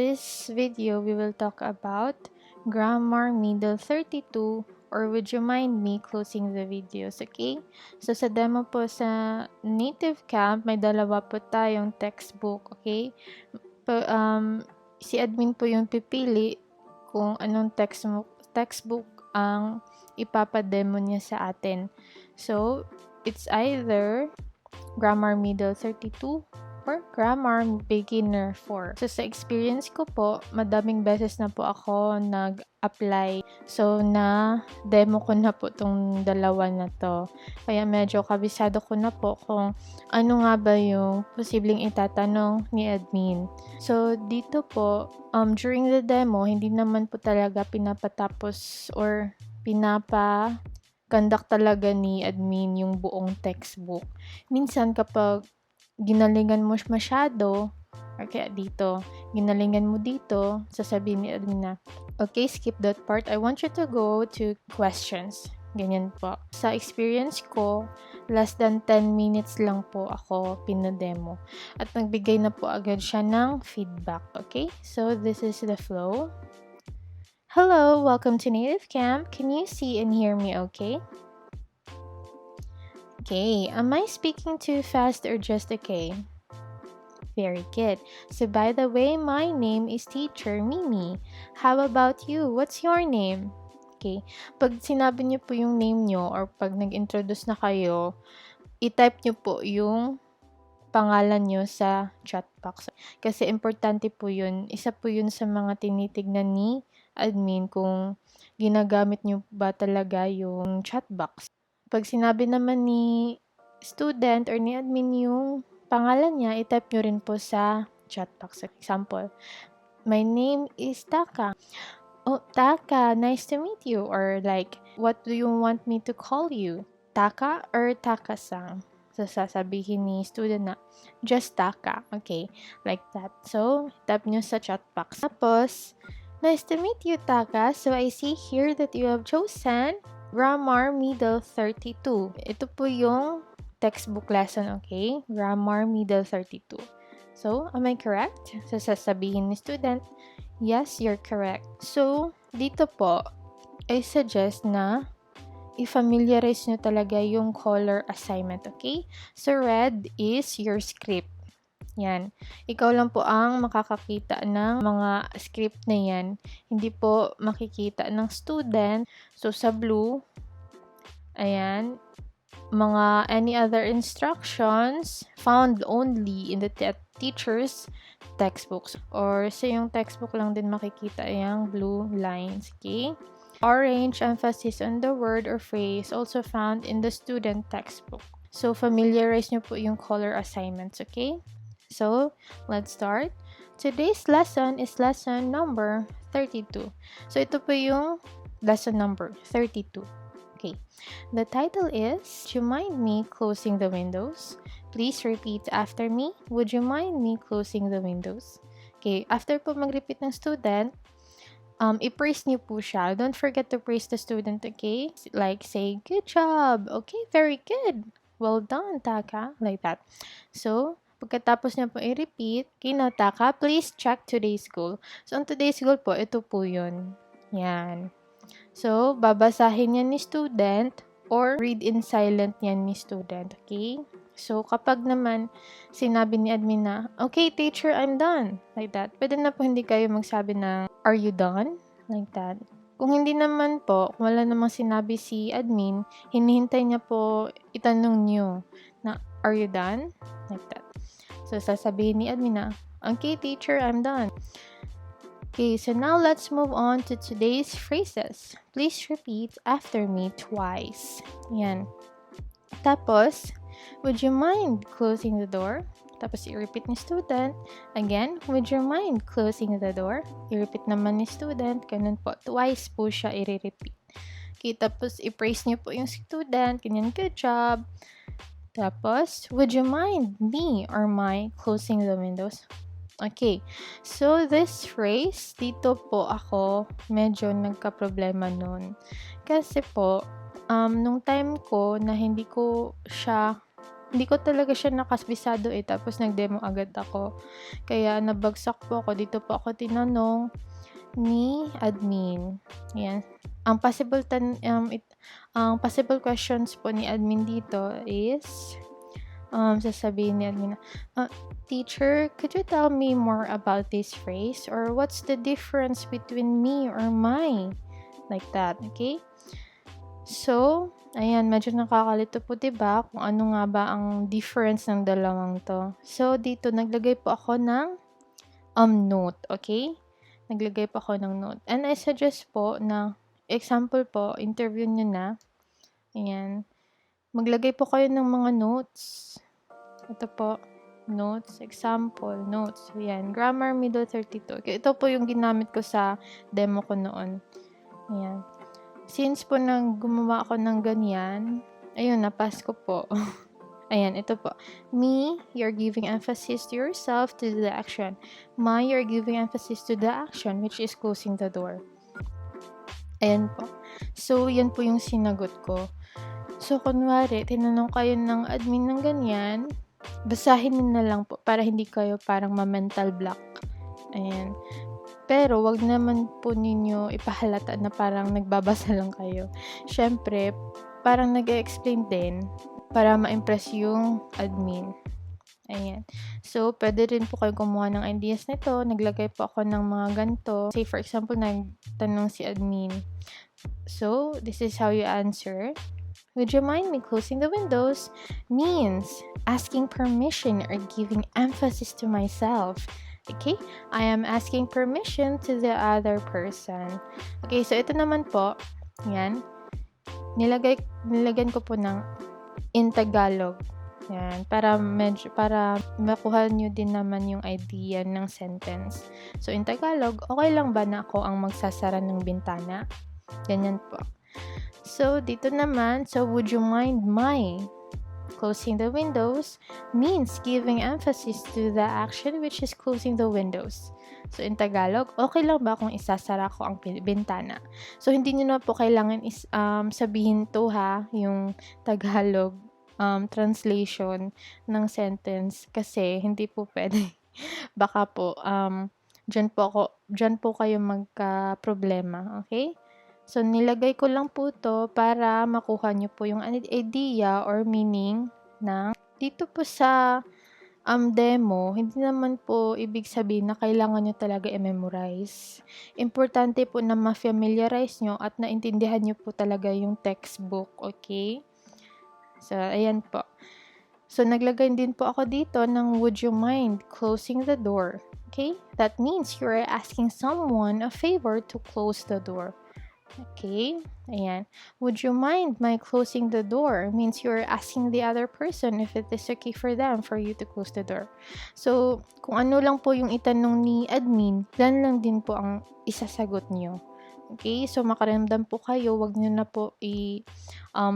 This video, we will talk about grammar middle 32, or would you mind me closing the videos, okay? So, sa demo po sa native camp, may dalawa po tayong textbook, okay? Si admin po yung pipili kung anong textbook ang ipapademo niya sa atin. So, it's either Grammar Middle 32 or Grammar Beginner 4. So, sa experience ko po, madaming beses na po ako nag-apply. So, na-demo ko na po tong dalawa na to. Kaya medyo kabisado ko na po kung ano nga ba yung posibleng itatanong ni admin. So, dito po, during the demo, hindi naman po talaga pinapatapos or conduct talaga ni admin yung buong textbook. Minsan kapag ginalingan mo masyado, or kaya dito, ginalingan mo dito, sasabihin ni admin na, okay, skip that part. I want you to go to questions. Ganyan po. Sa experience ko, less than 10 minutes lang po ako pinademo. At nagbigay na po agad siya ng feedback. Okay? So, this is the flow. Hello, welcome to Native Camp. Can you see and hear me okay? Okay, am I speaking too fast or just okay? Very good. So by the way, my name is Teacher Mimi. How about you? What's your name? Okay, pag sinabi niyo po yung name niyo or pag nag-introduce na kayo, i-type niyo po yung pangalan niyo sa chat box. Kasi importante po yun. Isa po yun sa mga tinitignan ni admin kung ginagamit niyo ba talaga yung chat box. Pag sinabi naman ni student or ni admin yung pangalan niya, i-type nyo rin po sa chat box. Example, my name is Taka. Oh, Taka, nice to meet you. Or like, what do you want me to call you? Taka or Taka-san? So, sasabihin ni student na, just Taka. Okay, like that. So, type nyo sa chat box. Tapos, nice to meet you, Taka. So, I see here that you have chosen Grammar Middle 32. Ito po yung textbook lesson, okay? Grammar Middle 32. So, am I correct? So, sasabihin ni student, yes, you're correct. So, dito po, I suggest na i-familiarize nyo talaga yung color assignment, okay? So, red is your script. Yan. Ikaw lang po ang makakakita ng mga script na yan. Hindi po makikita ng student. So, sa blue, ayan, mga any other instructions found only in the teacher's textbooks. Or sa yung textbook lang din makikita yung blue lines, okay? Orange, emphasis on the word or phrase, also found in the student textbook. So, familiarize nyo po yung color assignments, okay? So, let's start. Today's lesson is lesson number 32. So, ito po yung lesson number 32. Okay. The title is, would you mind me closing the windows? Please repeat after me. Would you mind me closing the windows? Okay. After po mag-repeat ng student, i-praise niyo po siya. Don't forget to praise the student, okay? Like, say, good job. Okay, very good. Well done, Taka. Like that. So, pagkatapos niya po i-repeat, Taka, please check today's goal. So, ang today's goal po, ito po yun. Yan. So, babasahin yan ni student or read in silent yan ni student. Okay? So, kapag naman sinabi ni admin na, okay, teacher, I'm done. Like that. Pwede na po hindi kayo magsabi ng, are you done? Like that. Kung hindi naman po, kung wala namang sinabi si admin, hinihintay niya po itanong niyo na, are you done? Like that. So, sasabihin ni admin na, okay, teacher, I'm done. Okay, so now let's move on to today's phrases. Please repeat after me twice. Yan. Tapos, would you mind closing the door? Tapos, i-repeat ni student. Again, would you mind closing the door? I-repeat naman ni student. Ganun po. Twice po siya i-repeat. Okay, tapos, i-praise niyo po yung student. Ganyan, good job. Tapos, would you mind me or my closing the windows? Okay, so this phrase, dito po ako medyo nagka-problema nun. Kasi po, nung time ko na hindi ko siya hindi ko talaga siya nakasbisado tapos nag-demo agad ako. Kaya nabagsak po ako. Dito po ako tinanong ni admin. Ayan. Ang possible questions po ni admin dito is, sasabihin ni admin teacher, could you tell me more about this phrase? Or what's the difference between me or my? Like that, okay? So, ayan, medyo nakakalito po, diba? Kung ano nga ba ang difference ng dalawang to. So, dito, naglagay po ako ng note, okay? Naglagay po ako ng note. And I suggest po na, example po, interview nyo na. Ayan. Maglagay po kayo ng mga notes. Ito po, notes, example, notes. Ayan, grammar middle 32. Okay, ito po yung ginamit ko sa demo ko noon. Ayan. Since po gumawa ako ng ganyan, ayun, napas ko po. Ayan, ito po. Me, you're giving emphasis to yourself, to the action. My, you're giving emphasis to the action, which is closing the door. Ayan po. So, yan po yung sinagot ko. So, kunwari, tinanong kayo ng admin ng ganyan, basahin nyo na lang po para hindi kayo parang ma-mental block. Ayan. Pero, wag naman po ninyo ipahalata na parang nagbabasa lang kayo. Syempre, parang nag-explain din para ma-impress yung admin. Ayan. So, pwede rin po kayo kumuha ng ideas nito. Naglagay po ako ng mga ganito. Say, for example, nagtanong si admin. So, this is how you answer. Would you mind me closing the windows? Means asking permission or giving emphasis to myself. Okay? I am asking permission to the other person. Okay, so ito naman po, yan, nilagyan ko po ng in Tagalog. Yan, para makuha nyo din naman yung idea ng sentence. So, in Tagalog, okay lang ba na ako ang magsasara ng bintana? Ganyan po. So, dito naman, so would you mind my closing the windows means giving emphasis to the action which is closing the windows. So, in Tagalog, okay lang ba kung isasara ko ang bintana? So, hindi nyo na po kailangan sabihin to yung Tagalog translation ng sentence kasi hindi po pwede. Baka po, dyan po kayo magka-problema. Okay? So, nilagay ko lang po to para makuha nyo po yung idea or meaning ng dito po sa demo, hindi naman po ibig sabihin na kailangan nyo talaga i-memorize. Importante po na ma-familiarize nyo at naintindihan nyo po talaga yung textbook, okay? So, ayan po. So, naglagay din po ako dito ng would you mind closing the door? Okay? That means you're asking someone a favor to close the door. Okay, ayan. Would you mind my closing the door? Means you're asking the other person if it is okay for them for you to close the door. So, kung ano lang po yung itanong ni admin, dan lang din po ang isasagot nyo. Okay, so makaramdam po kayo, wag nyo na po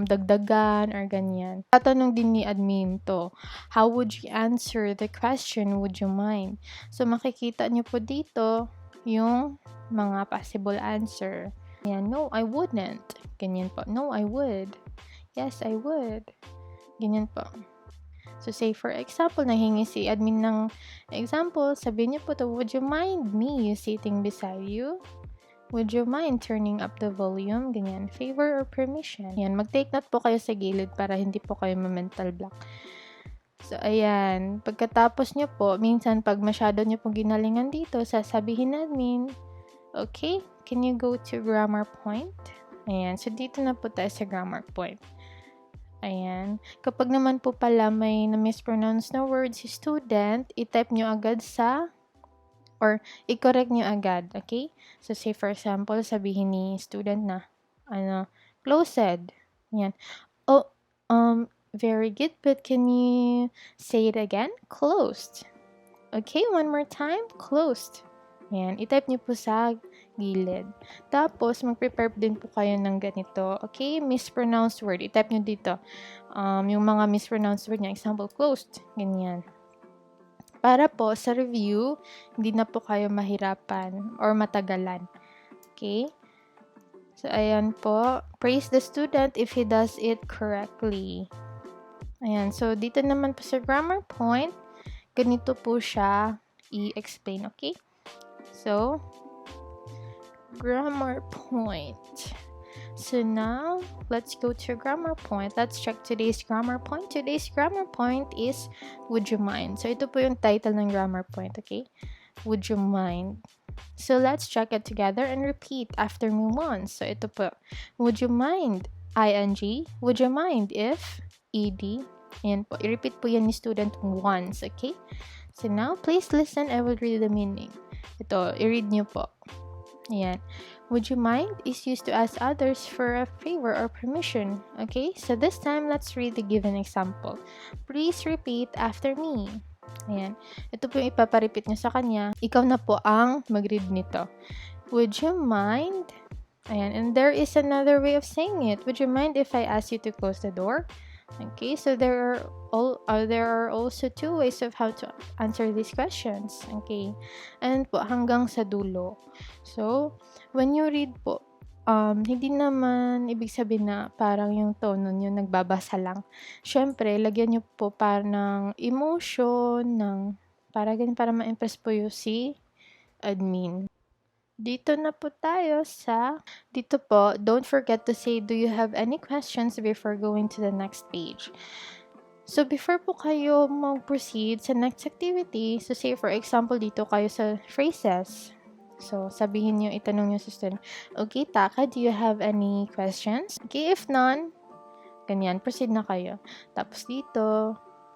dagdagan or ganyan. Tatanong din ni admin to, how would you answer the question, would you mind? So, makikita nyo po dito yung mga possible answer. Ayan, no, I wouldn't. Ganyan po. No, I would. Yes, I would. Ganyan po. So, say for example, nahingi si admin ng example, sabihin niyo po to, would you mind me sitting beside you? Would you mind turning up the volume? Ganyan. Favor or permission? Ayan, mag-take note po kayo sa gilid para hindi po kayo ma-mental block. So, ayan. Pagkatapos nyo po, minsan pag masyado nyo po ginalingan dito, sasabihin admin, okay, can you go to grammar point? Ayan. So, dito na po tayo sa grammar point. Ayan. Kapag naman po pala may na-mispronounce na word si student, i-type nyo agad or i-correct nyo agad. Okay? So, say for example, sabihin ni student na, closed. Ayan. Oh, very good. But can you say it again? Closed. Okay, one more time. Closed. Ayan. I-type nyo po sa gilid. Tapos, mag-prepare din po kayo ng ganito. Okay? Mispronounced word. I-type nyo dito. Yung mga mispronounced word niya. Example, closed. Ganyan. Para po, sa review, hindi na po kayo mahirapan or matagalan. Okay? So, ayan po. Praise the student if he does it correctly. Ayan. So, dito naman po sa grammar point, ganito po siya i-explain, okay? So, grammar point. So now, let's go to grammar point. Let's check today's grammar point. Today's grammar point is, would you mind? So, ito po yung title ng grammar point, okay? Would you mind? So, let's check it together and repeat after me once. So, ito po. Would you mind? ING. Would you mind if? ED. Ayan po. I-repeat po yan ni student once, okay? So, now, please listen. I will read the meaning. Ito, i-read nyo po. Ayan. Would you mind is used to ask others for a favor or permission. Okay? So this time, let's read the given example. Please repeat after me. Ayan. Ito po yung ipaparepeat nyo sa kanya. Ikaw na po ang mag-read nito. Would you mind? Ayan. And there is another way of saying it. Would you mind if I ask you to close the door? Okay, so there are also two ways of how to answer these questions. Okay, and po hanggang sa dulo. So, when you read po, hindi naman ibig sabihin na parang yung tono nyo nagbabasa lang. Syempre, lagyan nyo po parang emotion, para ma-impress po yung si admin. Dito na po tayo dito po, don't forget to say, do you have any questions before going to the next page? So, before po kayo mag-proceed sa next activity, so say for example, dito kayo sa phrases. So, sabihin nyo, itanong nyo sa student, okay, Taka, do you have any questions? Okay, if none, ganyan, proceed na kayo. Tapos dito,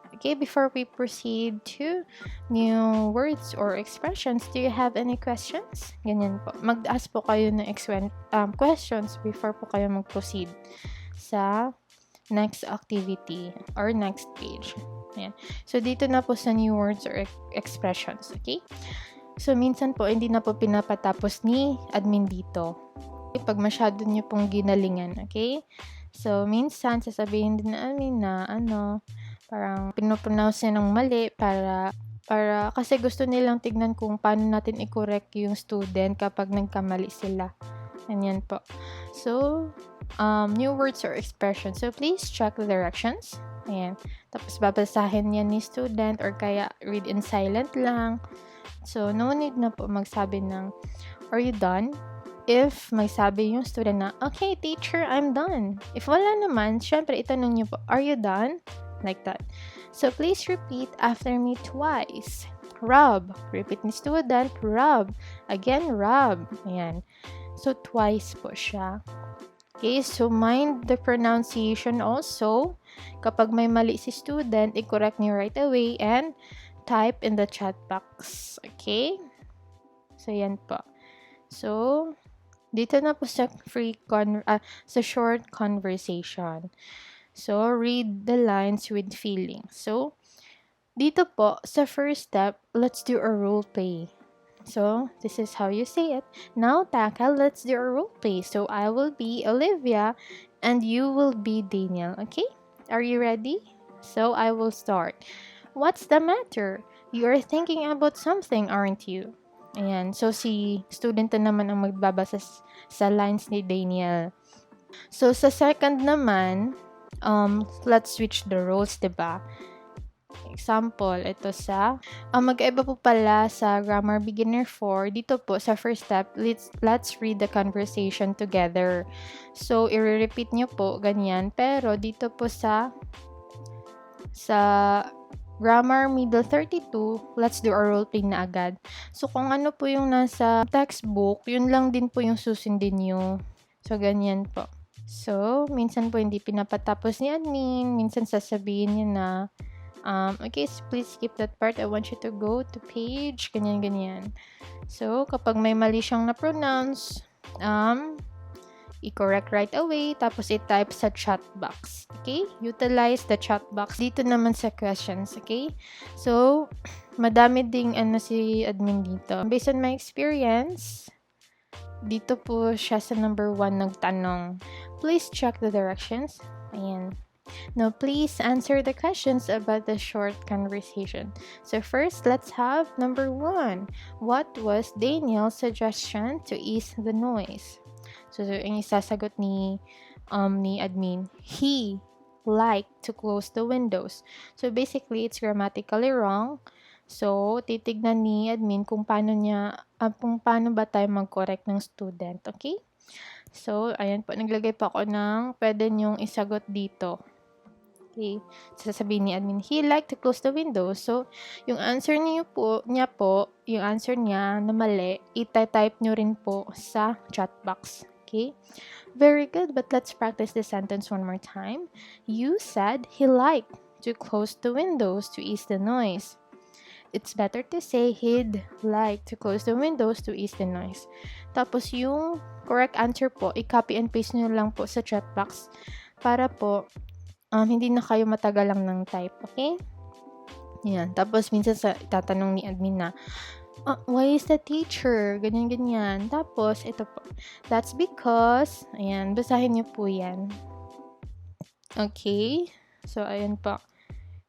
okay, before we proceed to new words or expressions, do you have any questions? Ganyan po. Mag-ask po kayo ng questions before po kayo mag-proceed sa next activity or next page. Ayan. So, dito na po sa new words or expressions. Okay? So, minsan po, hindi na po pinapatapos ni admin dito. Okay? Pag masyado nyo pong ginalingan. Okay? So, minsan, sasabihin din na admin na, parang pinopronounce niya ng mali para kasi gusto nilang tignan kung paano natin i-correct yung student kapag nagkamali sila. Ganyan po. So, new words or expressions. So, please check the directions. Ayan. Tapos, babasahin yan ni student or kaya read in silent lang. So, no need na po magsabi ng, are you done? If magsabi yung student na, okay, teacher, I'm done. If wala naman, syempre, itanong nyo po, are you done? Like that. So, please repeat after me twice. Rub. Repeat ni student. Rub. Again, rub. Ayan. So, twice po siya. Okay, so mind the pronunciation also. Kapag may mali si student, i-correct niyo right away and type in the chat box. Okay? So, yan po. So, dito na po sa sa short conversation. So, read the lines with feeling. So, dito po, sa first step, let's do a role play. So, this is how you say it. Now, Taka, let's do a role play. So, I will be Olivia and you will be Daniel. Okay? Are you ready? So, I will start. What's the matter? You are thinking about something, aren't you? Ayan. So, si student na naman ang magbabasa sa lines ni Daniel. So, sa second naman, let's switch the roles, diba? Example, ito magkaiba po pala sa Grammar Beginner 4. Dito po, sa first step, let's read the conversation together. So, i-repeat nyo po, ganyan. Pero, dito po sa Grammar Middle 32, let's do a role play na agad. So, kung ano po yung nasa textbook, yun lang din po yung susundin nyo. So, ganyan po. So, minsan po hindi pinapatapos ni admin. Minsan sasabihin niya na, okay, so please skip that part. I want you to go to page, ganyan. So, kapag may mali siyang na-pronounce, i-correct right away, tapos i-type sa chat box. Okay? Utilize the chat box. Dito naman sa questions, okay? So, madami ding si admin dito. Based on my experience, dito po siya sa number 1 nagtanong. Please check the directions. Ayan. Now, please answer the questions about the short conversation. So first, let's have number 1. What was Daniel's suggestion to ease the noise? So, yung isasagot ni admin, he like to close the windows. So, basically, it's grammatically wrong. So, titignan ni admin kung paano ba tayo mag-correct ng student. Okay? So, ayan po, naglagay pa ako ng pwede niyong isagot dito. Okay. Sasabihin ni admin, he like to close the window. So, yung answer niya po, yung answer niya na mali, ita-type nyo rin po sa chat box. Okay? Very good, but let's practice the sentence one more time. You said he liked to close the windows to ease the noise. It's better to say he'd like to close the windows to ease the noise. Tapos yung correct answer po, i-copy and paste nyo lang po sa chat box para po hindi na kayo matagalang ng type, okay? Yan. Tapos, minsan tatanong ni admin na, why is the teacher? Ganyan. Tapos, ito po. That's because, ayan, basahin niyo po yan. Okay? So, ayan po.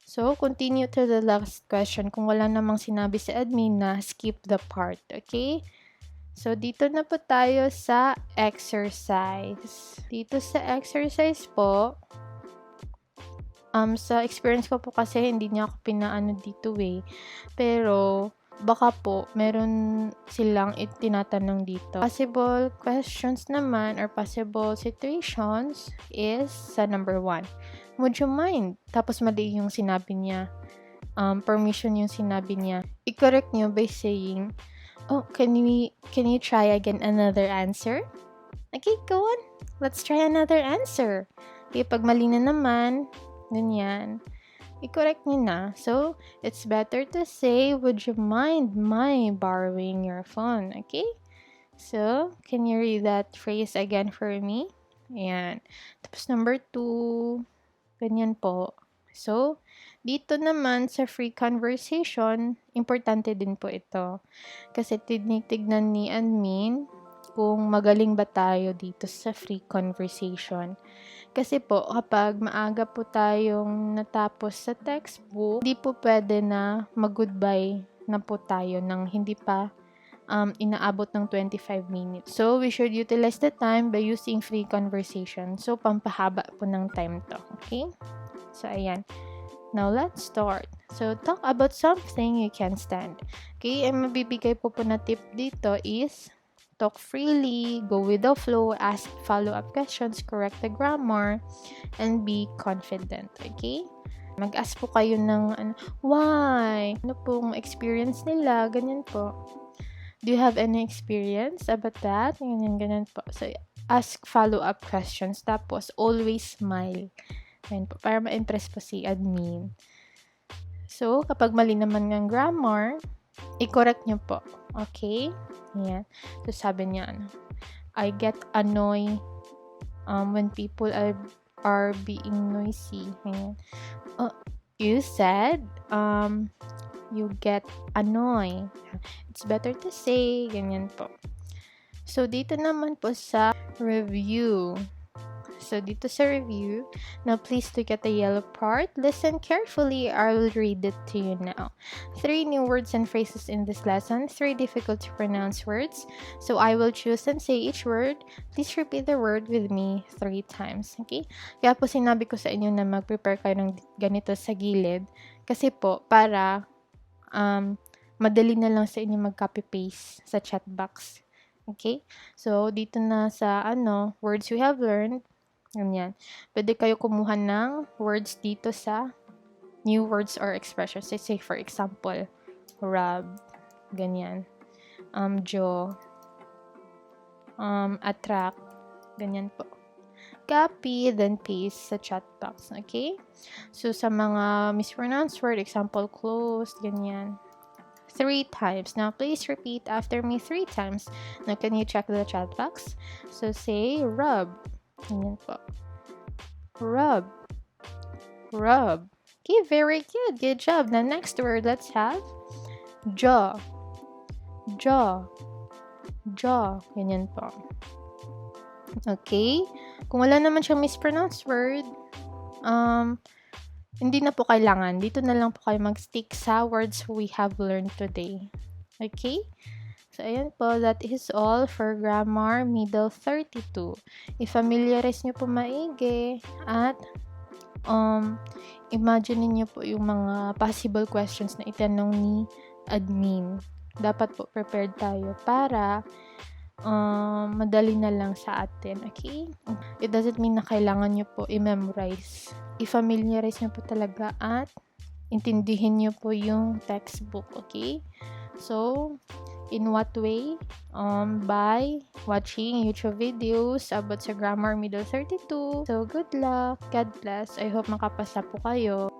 So, continue to the last question. Kung wala namang sinabi si admin na, skip the part, okay? So, dito na po tayo sa exercise. Dito sa exercise po, sa experience ko po kasi hindi niya ako pinaano dito eh. Pero, baka po, meron silang tinatanong dito. Possible questions naman or possible situations is sa number 1. Would you mind? Tapos mali yung sinabi niya. Permission yung sinabi niya. I-correct niyo by saying, can you try again another answer? Okay, go on. Let's try another answer. Okay, pag mali na naman, ganyan, i-correct niyo na. So, it's better to say, would you mind my borrowing your phone? Okay? So, can you read that phrase again for me? Ayan. Tapos, number 2, ganyan po. So, dito naman sa free conversation, importante din po ito. Kasi tinitignan ni admin kung magaling ba tayo dito sa free conversation. Kasi po, kapag maaga po tayong natapos sa textbook, hindi po pwede na mag-goodbye na po tayo nang hindi pa inaabot ng 25 minutes. So, we should utilize the time by using free conversation. So, pampahaba po ng time to. Okay? So, ayan. Now, let's start. So, talk about something you can stand. Okay? Ang mabibigay po na tip dito is talk freely, go with the flow, ask follow-up questions, correct the grammar, and be confident. Okay? Mag-ask po kayo ng why? Ano pong experience nila? Ganyan po. Do you have any experience about that? Ganyan po. So, ask follow-up questions. Tapos, always smile. Ganyan po. Para ma-impress po si admin. So, kapag mali naman ng grammar, i-correct nyo po. Okay? Ayan. So, sabi niya, I get annoyed when people are being noisy. Ayan. You said, you get annoyed. It's better to say, ganyan po. So, dito naman po sa review. So, dito sa review, now please look at the yellow part. Listen carefully. I will read it to you now. 3 new words and phrases in this lesson. 3 difficult to pronounce words. So, I will choose and say each word. Please repeat the word with me 3 times. Okay? Kaya po sinabi ko sa inyo na mag-prepare kayo ng ganito sa gilid. Kasi po, para madali na lang sa inyo mag-copy-paste sa chat box. Okay? So, dito na sa words we have learned. Ganyan. Pwede kayo kumuha ng words dito sa new words or expressions. Let's say, for example, rub. Ganyan. Jaw. Attract. Ganyan po. Copy, then paste sa chat box. Okay? So, sa mga mispronounced word, example, closed. Ganyan. 3 times. Now, please repeat after me 3 times. Now, can you check the chat box? So, say, rub. Ganyan po. Rub. Rub. Okay, very good. Good job. The next word, let's have jaw. Jaw. Jaw. Ganyan po. Okay. Kung wala naman siyang mispronounced word, hindi na po kailangan. Dito na lang po kayo mag-stick sa words we have learned today. Okay? So, ayan po. That is all for Grammar Middle 32. I-familiarize nyo po maigi at Imagine niyo po yung mga possible questions na itanong ni admin. Dapat po prepared tayo para madali na lang sa atin, okay? It doesn't mean na kailangan nyo po i-memorize. I-familiarize nyo po talaga at intindihin nyo po yung textbook, okay? So, in what way? By watching YouTube videos about sa Grammar Middle 32. So, good luck. God bless. I hope makapasa po kayo.